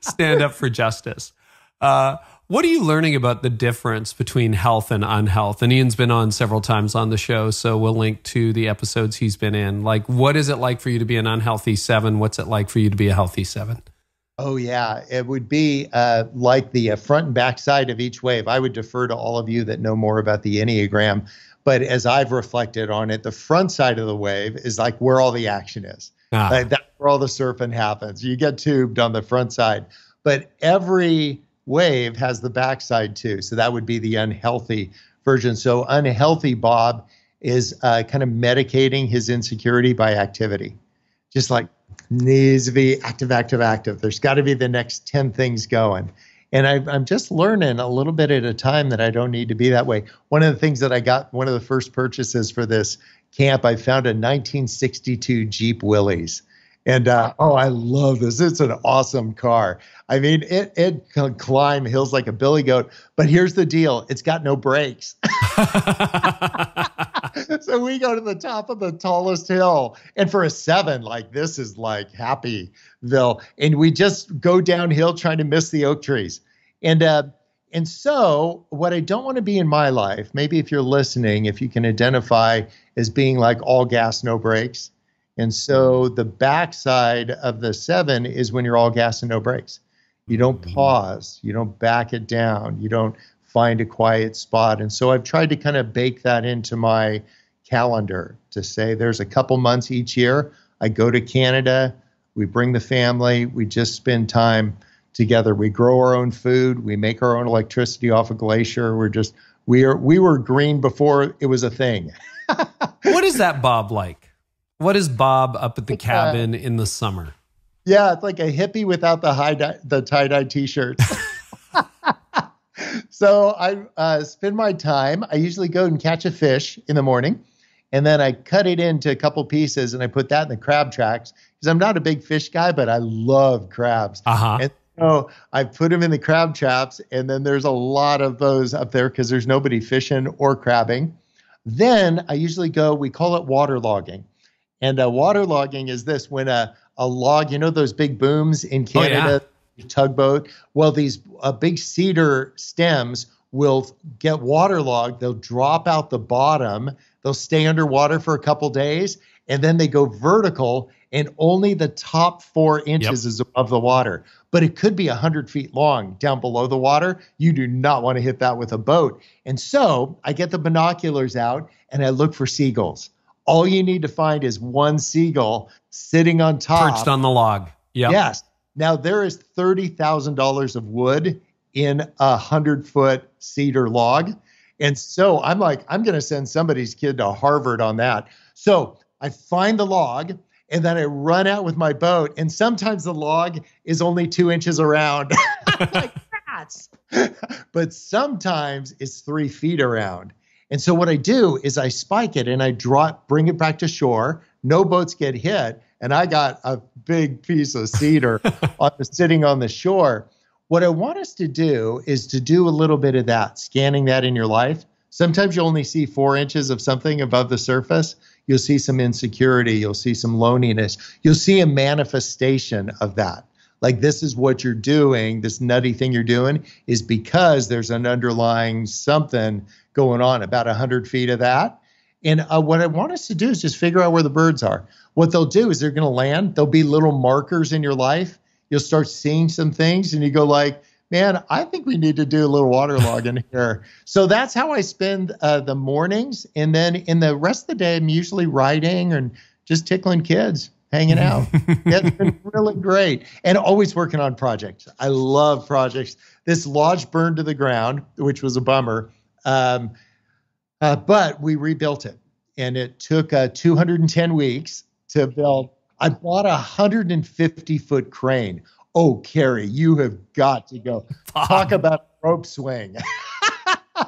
Stand up for justice. What are you learning about the difference between health and unhealth? And Ian's been on several times on the show, so we'll link to the episodes he's been in. Like, what is it like for you to be an unhealthy 7? What's it like for you to be a healthy 7? Oh, yeah. It would be like the front and back side of each wave. I would defer to all of you that know more about the Enneagram. But as I've reflected on it, the front side of the wave is like where all the action is. Like that's where all the surfing happens. You get tubed on the front side. But every wave has the back side too. So that would be the unhealthy version. So unhealthy Bob is kind of medicating his insecurity by activity. Just like needs to be active, active, active. There's got to be the next 10 things going. And I'm just learning a little bit at a time that I don't need to be that way. One of the things that I got, one of the first purchases for this camp, I found a 1962 Jeep Willys. And, I love this. It's an awesome car. I mean, it can climb hills like a billy goat. But here's the deal. It's got no brakes. So we go to the top of the tallest hill. And for a 7, like this is like Happyville. And we just go downhill trying to miss the oak trees. And so what I don't want to be in my life, maybe if you're listening, if you can identify as being like all gas, no brakes. And so the backside of the 7 is when you're all gas and no brakes. You don't pause. You don't back it down. You don't find a quiet spot. And so I've tried to kind of bake that into my calendar to say there's a couple months each year. I go to Canada. We bring the family. We just spend time together. We grow our own food. We make our own electricity off a glacier. We were green before it was a thing. What is that Bob like? What is Bob up at the cabin in the summer? Yeah, it's like a hippie without the tie-dye t-shirts. So I spend my time. I usually go and catch a fish in the morning, and then I cut it into a couple pieces, and I put that in the crab tracks because I'm not a big fish guy, but I love crabs. And so I put them in the crab traps, and then there's a lot of those up there because there's nobody fishing or crabbing. Then I usually go, we call it waterlogging. And waterlogging is this, when a log, you know those big booms in Canada, tugboat? Well, these big cedar stems will get waterlogged. They'll drop out the bottom. They'll stay underwater for a couple days, and then they go vertical, and only the top 4 inches is above the water. But it could be 100 feet long down below the water. You do not want to hit that with a boat. And so I get the binoculars out, and I look for seagulls. All you need to find is one seagull sitting on top. Perched on the log. Yep. Yes. Now, there is $30,000 of wood in a 100-foot cedar log. And so I'm like, I'm going to send somebody's kid to Harvard on that. So I find the log, and then I run out with my boat. And sometimes the log is only 2 inches around. Like rats. But sometimes it's 3 feet around. And so what I do is I spike it and I bring it back to shore. No boats get hit. And I got a big piece of cedar sitting on the shore. What I want us to do is to do a little bit of that, scanning that in your life. Sometimes you only see 4 inches of something above the surface. You'll see some insecurity. You'll see some loneliness. You'll see a manifestation of that. Like this is what you're doing, this nutty thing you're doing is because there's an underlying something going on, about 100 feet of that. And what I want us to do is just figure out where the birds are. What they'll do is they're going to land. There'll be little markers in your life. You'll start seeing some things and you go like, man, I think we need to do a little waterlogging here. So that's how I spend the mornings. And then in the rest of the day, I'm usually writing and just tickling kids, hanging out. Yeah, it's been really great. And always working on projects. I love projects. This lodge burned to the ground, which was a bummer. But we rebuilt it. And it took 210 weeks to build. I bought a 150-foot crane. Oh, Carey, you have got to go. Talk about a rope swing.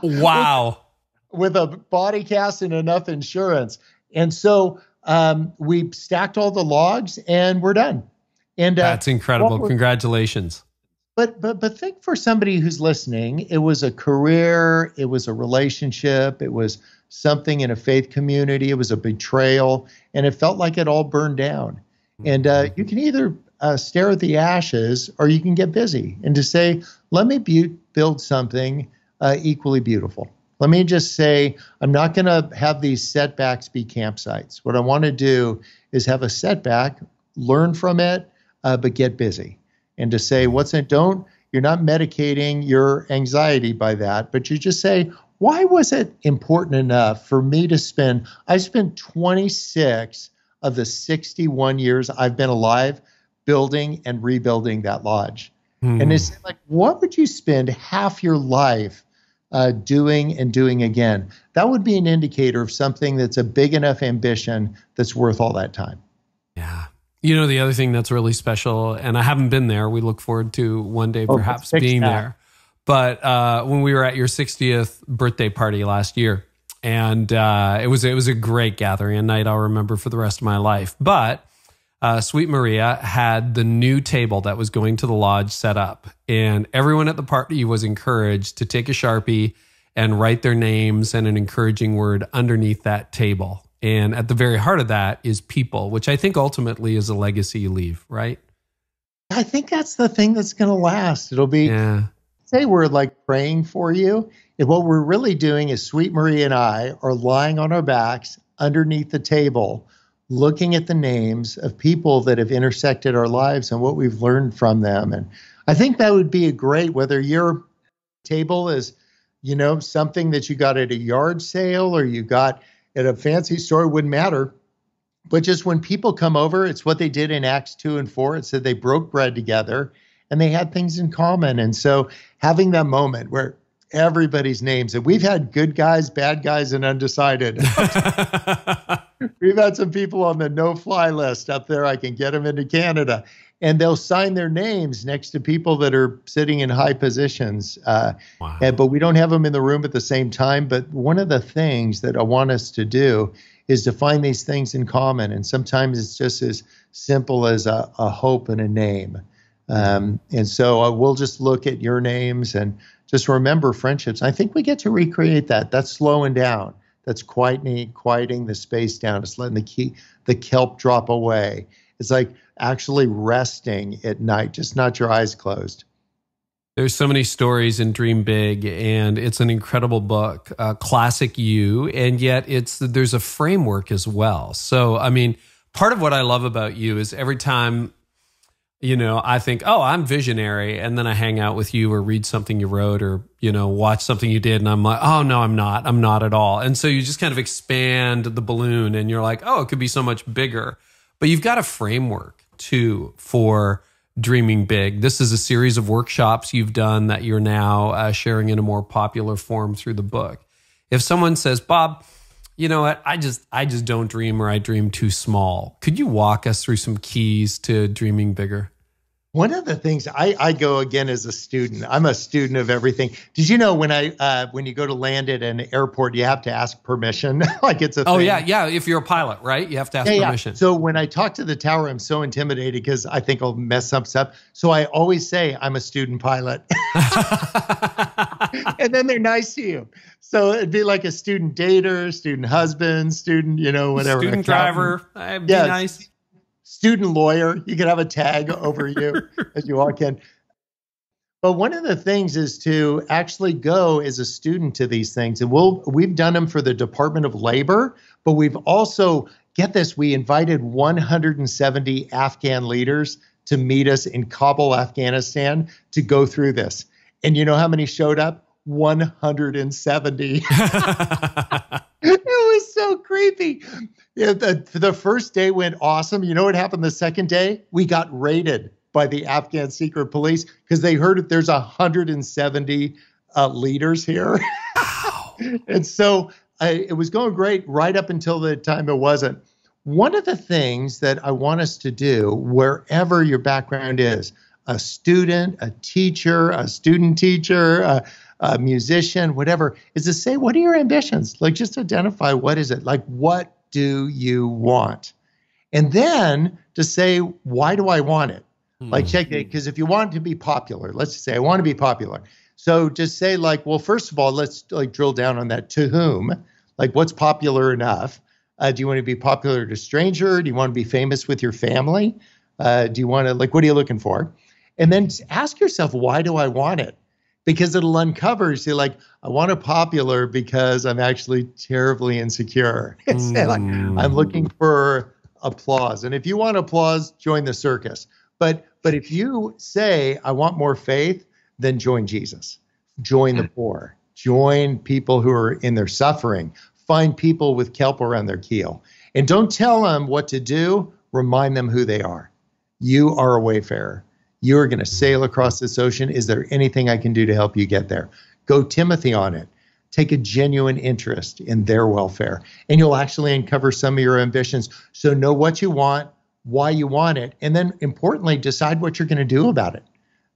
Wow. With a body cast and enough insurance. And so we stacked all the logs and we're done. And that's incredible. Congratulations. But think for somebody who's listening, it was a career, it was a relationship, it was something in a faith community, it was a betrayal, and it felt like it all burned down. And you can either stare at the ashes or you can get busy and to say, let me build something equally beautiful. Let me just say, I'm not going to have these setbacks be campsites. What I want to do is have a setback, learn from it, but get busy. And to say, you're not medicating your anxiety by that, but you just say, why was it important enough for me to I spent 26 of the 61 years I've been alive building and rebuilding that lodge. And it's like, what would you spend half your life doing and doing again? That would be an indicator of something that's a big enough ambition that's worth all that time. Yeah. The other thing that's really special, and I haven't been there, we look forward to one day perhaps being there. But when we were at your 60th birthday party last year, and it was a great gathering, a night I'll remember for the rest of my life. But Sweet Maria had the new table that was going to the lodge set up, and everyone at the party was encouraged to take a Sharpie and write their names and an encouraging word underneath that table. And at the very heart of that is people, which I think ultimately is a legacy you leave, right? I think that's the thing that's going to last. It'll be, say we're like praying for you. And what we're really doing is Sweet Maria and I are lying on our backs underneath the table, looking at the names of people that have intersected our lives and what we've learned from them. And I think that would be a great, whether your table is, something that you got at a yard sale or you got at a fancy store, it wouldn't matter. But just when people come over, it's what they did in Acts 2 and 4. It said they broke bread together and they had things in common. And so having that moment where everybody's names, and we've had good guys, bad guys, and undecided. We've had some people on the no-fly list up there. I can get them into Canada. And they'll sign their names next to people that are sitting in high positions. Wow. But we don't have them in the room at the same time. But one of the things that I want us to do is to find these things in common. And sometimes it's just as simple as a hope and a name. And so we'll just look at your names and just remember friendships. I think we get to recreate that. That's slowing down. That's quieting the space down. It's letting the kelp drop away. It's like actually resting at night, just not your eyes closed. There's so many stories in Dream Big, and it's an incredible book, classic you, and yet there's a framework as well. So, I mean, part of what I love about you is every time, I think, oh, I'm visionary, and then I hang out with you or read something you wrote or, watch something you did, and I'm like, oh, no, I'm not at all. And so you just kind of expand the balloon, and you're like, oh, it could be so much bigger. But you've got a framework, too, for dreaming big. This is a series of workshops you've done that you're now sharing in a more popular form through the book. If someone says, Bob, you know what, I just don't dream, or I dream too small. Could you walk us through some keys to dreaming bigger? One of the things I go again as a student, I'm a student of everything. Did you know when you go to land at an airport, you have to ask permission? Like it's a thing. Oh, yeah. If you're a pilot, right? You have to ask permission. So when I talk to the tower, I'm so intimidated because I think I'll mess something up. So I always say I'm a student pilot. And then they're nice to you. So it'd be like a student dater, student husband, student, whatever. Student driver. It'd be nice. Student lawyer, you could have a tag over you as you walk in. But one of the things is to actually go as a student to these things. And we've done them for the Department of Labor, but we've also, get this, we invited 170 Afghan leaders to meet us in Kabul, Afghanistan, to go through this. And you know how many showed up? 170. It was so creepy. The first day went awesome. You know what happened the second day? We got raided by the Afghan secret police because they heard that there's 170 leaders here. Wow. And so it was going great right up until the time it wasn't. One of the things that I want us to do, wherever your background is, a student, a teacher, a student teacher, a musician, whatever, is to say, what are your ambitions? Like, just identify, what is it? Like, what do you want? And then to say, why do I want it? Like check it, because if you want to be popular, let's just say I want to be popular. So just say like, well, first of all, let's like drill down on that. To whom? Like what's popular enough? Do you want to be popular to a stranger? Do you want to be famous with your family? Do you want to like, what are you looking for? And then ask yourself, why do I want it? Because it'll uncover, say like, I want it popular because I'm actually terribly insecure. Say like, I'm looking for applause. And if you want applause, join the circus. But if you say, I want more faith, then join Jesus. Join the poor. Join people who are in their suffering. Find people with kelp around their keel. And don't tell them what to do. Remind them who they are. You are a wayfarer. You are going to sail across this ocean. Is there anything I can do to help you get there? Go Timothy on it. Take a genuine interest in their welfare. And you'll actually uncover some of your ambitions. So know what you want, why you want it, and then importantly, decide what you're going to do about it.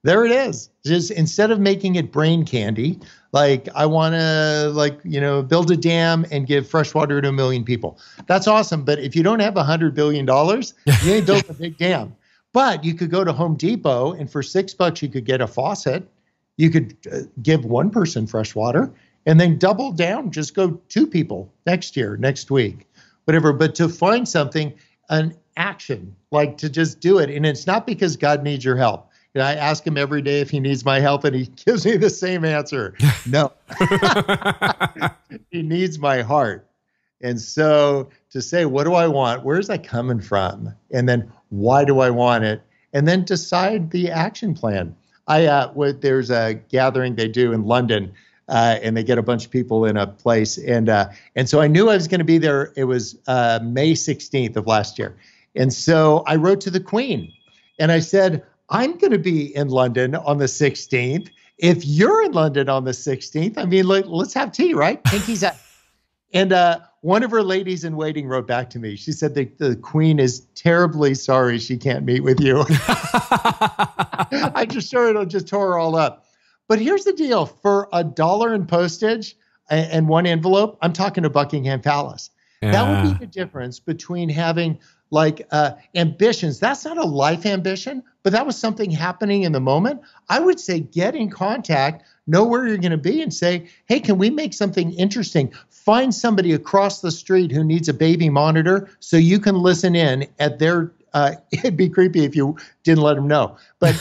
There it is. Just instead of making it brain candy, like I want to build a dam and give fresh water to 1 million people. That's awesome. But if you don't have $100 billion, you ain't built a big dam. But you could go to Home Depot and for $6 you could get a faucet. You could give one person fresh water and then double down. Just go 2 people next year, next week, whatever. But to find something, an action, like to just do it. And it's not because God needs your help. And I ask him every day if he needs my help, and he gives me the same answer. No. He needs my heart. And so to say, what do I want? Where's that coming from? And then why do I want it? And then decide the action plan. There's a gathering they do in London, and they get a bunch of people in a place. And so I knew I was going to be there. It was May 16th of last year. And so I wrote to the Queen and I said, I'm going to be in London on the 16th. If you're in London on the 16th, I mean, let's have tea, right? Pinkies out. And one of her ladies in waiting wrote back to me. She said the Queen is terribly sorry she can't meet with you. I just tore her all up. But here's the deal. For $1 in postage and one envelope, I'm talking to Buckingham Palace. Yeah. That would be the difference between having ambitions. That's not a life ambition, but that was something happening in the moment. I would say get in contact, know where you're going to be and say, hey, can we make something interesting? Find somebody across the street who needs a baby monitor so you can listen in at their, it'd be creepy if you didn't let them know, but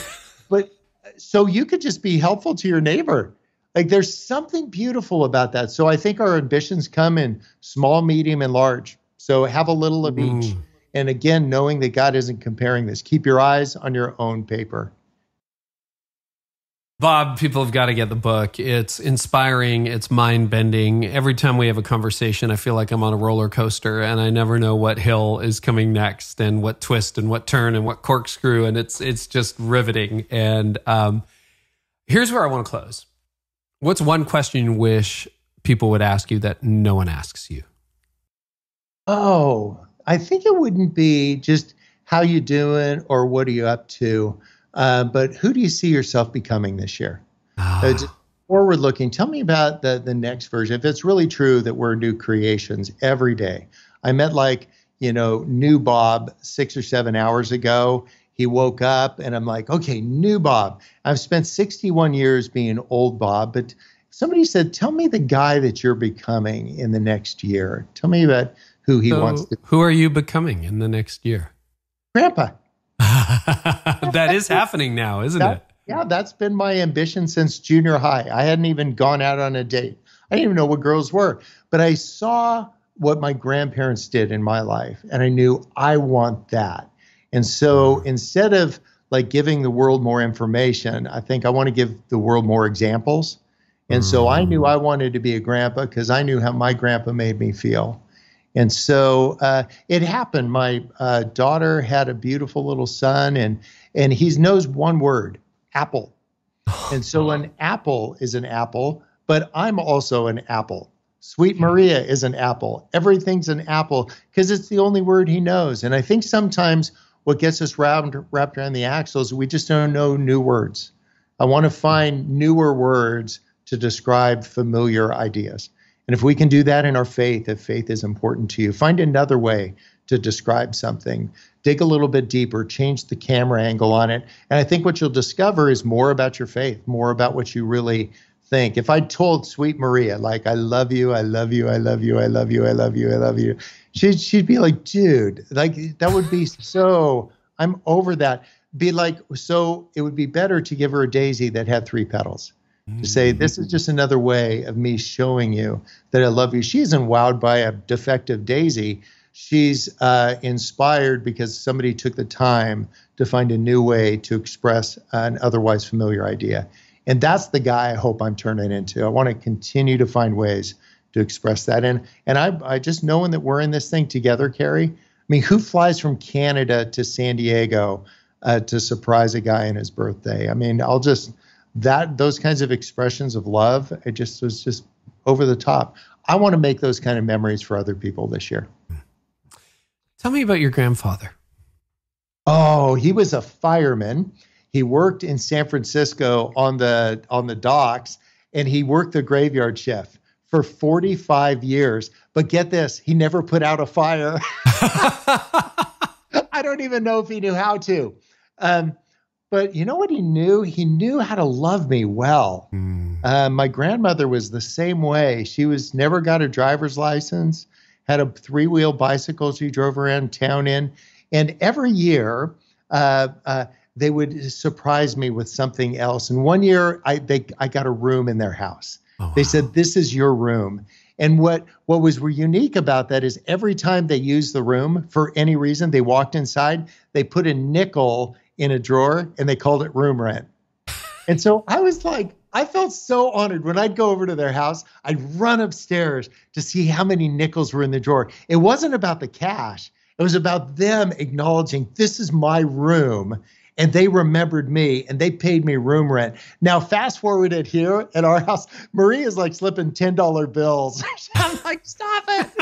so you could just be helpful to your neighbor. Like there's something beautiful about that. So I think our ambitions come in small, medium, and large. So have a little of each. And again, knowing that God isn't comparing this. Keep your eyes on your own paper. Bob, people have got to get the book. It's inspiring. It's mind-bending. Every time we have a conversation, I feel like I'm on a roller coaster and I never know what hill is coming next and what twist and what turn and what corkscrew. And it's just riveting. And here's where I want to close. What's one question you wish people would ask you that no one asks you? Oh, I think it wouldn't be just how you doing or what are you up to, but who do you see yourself becoming this year? Just forward looking. Tell me about the next version. If it's really true that we're new creations every day. I met new Bob 6 or 7 hours ago. He woke up and I'm like, okay, new Bob. I've spent 61 years being old Bob, but somebody said, tell me the guy that you're becoming in the next year. Tell me about who he wants to be. Who are you becoming in the next year? Grandpa. That is happening now, isn't it? Yeah, that's been my ambition since junior high. I hadn't even gone out on a date. I didn't even know what girls were. But I saw what my grandparents did in my life, and I knew I want that. And so instead of giving the world more information, I think I want to give the world more examples. And so I knew I wanted to be a grandpa because I knew how my grandpa made me feel. And so it happened. My daughter had a beautiful little son, and he knows one word, apple. And so an apple is an apple, but I'm also an apple. Sweet Maria is an apple. Everything's an apple because it's the only word he knows. And I think sometimes what gets us wrapped around the axle is we just don't know new words. I want to find newer words to describe familiar ideas. And if we can do that in our faith, if faith is important to you, find another way to describe something. Dig a little bit deeper, change the camera angle on it. And I think what you'll discover is more about your faith, more about what you really think. If I told sweet Maria, like, I love you, I love you, I love you, I love you, I love you, I love you, she'd be like, dude, like, that would be so, I'm over that. Be like, so it would be better to give her a daisy that had 3 petals. To say, this is just another way of me showing you that I love you. She isn't wowed by a defective daisy. She's inspired because somebody took the time to find a new way to express an otherwise familiar idea. And that's the guy I hope I'm turning into. I want to continue to find ways to express that. And I just knowing that we're in this thing together, Carey, I mean, who flies from Canada to San Diego to surprise a guy on his birthday? I mean, those kinds of expressions of love, it just was just over the top. I want to make those kind of memories for other people this year. Tell me about your grandfather. Oh, he was a fireman. He worked in San Francisco on the docks, and he worked the graveyard shift for 45 years. But get this, he never put out a fire. I don't even know if he knew how to. But you know what he knew? He knew how to love me well. My grandmother was the same way. She never got a driver's license, had a 3-wheel bicycle she drove around town in. And every year, they would surprise me with something else. And one year, I got a room in their house. Oh, wow. They said, this is your room. And what was unique about that is every time they used the room, for any reason, they walked inside, they put a nickel in a drawer, and they called it room rent. And so I was like, I felt so honored when I'd go over to their house. I'd run upstairs to see how many nickels were in the drawer. It wasn't about the cash. It was about them acknowledging, this is my room. And they remembered me, and they paid me room rent. Now, fast forward it here at our house, Maria's like slipping $10 bills. I'm like, stop it.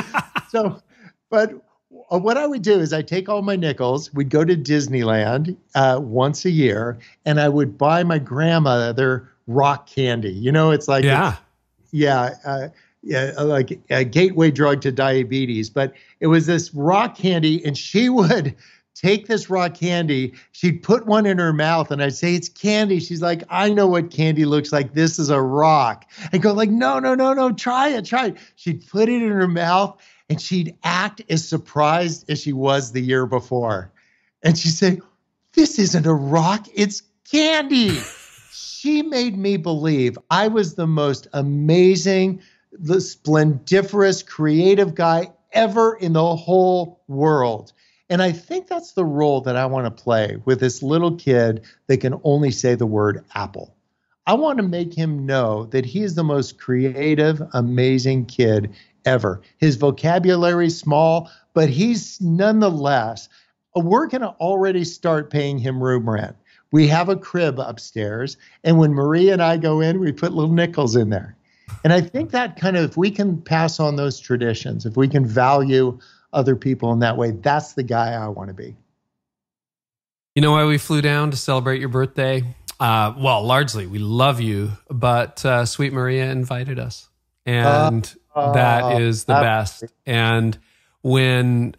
But what I would do is I'd take all my nickels, we'd go to Disneyland once a year, and I would buy my grandma their rock candy. You know, it's like, like a gateway drug to diabetes. But it was this rock candy, and she would take this rock candy, she'd put one in her mouth, and I'd say, it's candy. She's like, I know what candy looks like. This is a rock. I go like, no, try it. She'd put it in her mouth, and she'd act as surprised as she was the year before. And she'd say, this isn't a rock, it's candy. She made me believe I was the most amazing, the splendiferous, creative guy ever in the whole world. And I think that's the role that I want to play with this little kid that can only say the word apple. I want to make him know that he is the most creative, amazing kid ever. His vocabulary is small, but he's nonetheless, we're going to already start paying him room rent. We have a crib upstairs, and when Maria and I go in, we put little nickels in there. And I think that kind of, if we can pass on those traditions, if we can value other people in that way, that's the guy I want to be. You know why we flew down to celebrate your birthday? Well, largely, we love you, but Sweet Maria invited us. And that is the best. And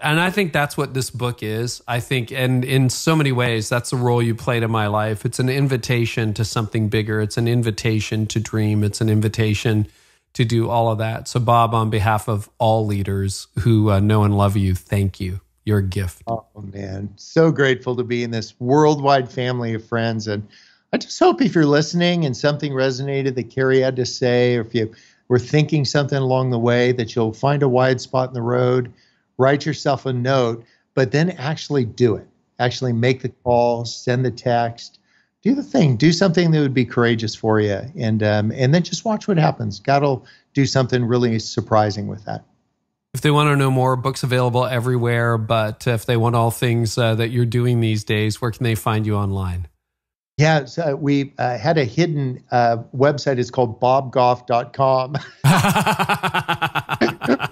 I think that's what this book is. I think, and in so many ways, that's the role you played in my life. It's an invitation to something bigger. It's an invitation to dream. It's an invitation to do all of that. So Bob, on behalf of all leaders who know and love you, thank you. You're a gift. Oh man, so grateful to be in this worldwide family of friends. And I just hope if you're listening and something resonated that Carey had to say, or if you were thinking something along the way, that you'll find a wide spot in the road, write yourself a note, but then actually do it. Actually make the call, send the text, do the thing, do something that would be courageous for you. And then just watch what happens. God will do something really surprising with that. If they want to know more, books available everywhere. But if they want all things that you're doing these days, where can they find you online? Yeah, so we had a hidden website. It's called bobgoff.com.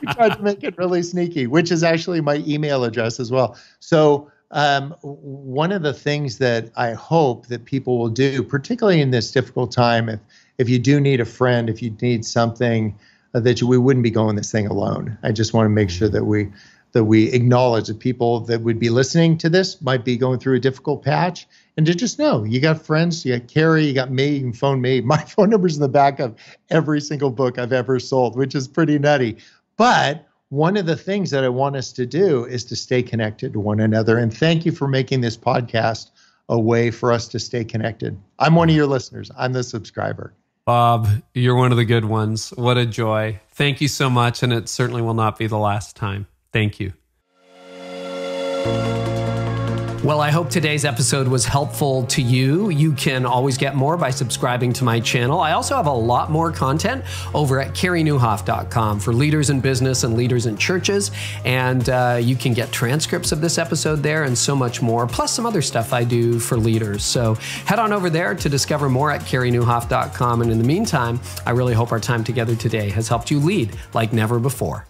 We tried to make it really sneaky, which is actually my email address as well. So one of the things that I hope that people will do, particularly in this difficult time, if you do need a friend, if you need something that we wouldn't be going this thing alone. I just want to make sure that we acknowledge that people that would be listening to this might be going through a difficult patch, and to just know you got friends, you got Carey, you got me, you can phone me. My phone number's in the back of every single book I've ever sold, which is pretty nutty. But one of the things that I want us to do is to stay connected to one another. And thank you for making this podcast a way for us to stay connected. I'm one of your listeners. I'm the subscriber. Bob, you're one of the good ones. What a joy. Thank you so much. And it certainly will not be the last time. Thank you. Well, I hope today's episode was helpful to you. You can always get more by subscribing to my channel. I also have a lot more content over at CareyNieuwhof.com for leaders in business and leaders in churches. And you can get transcripts of this episode there and so much more, plus some other stuff I do for leaders. So head on over there to discover more at CareyNieuwhof.com. And in the meantime, I really hope our time together today has helped you lead like never before.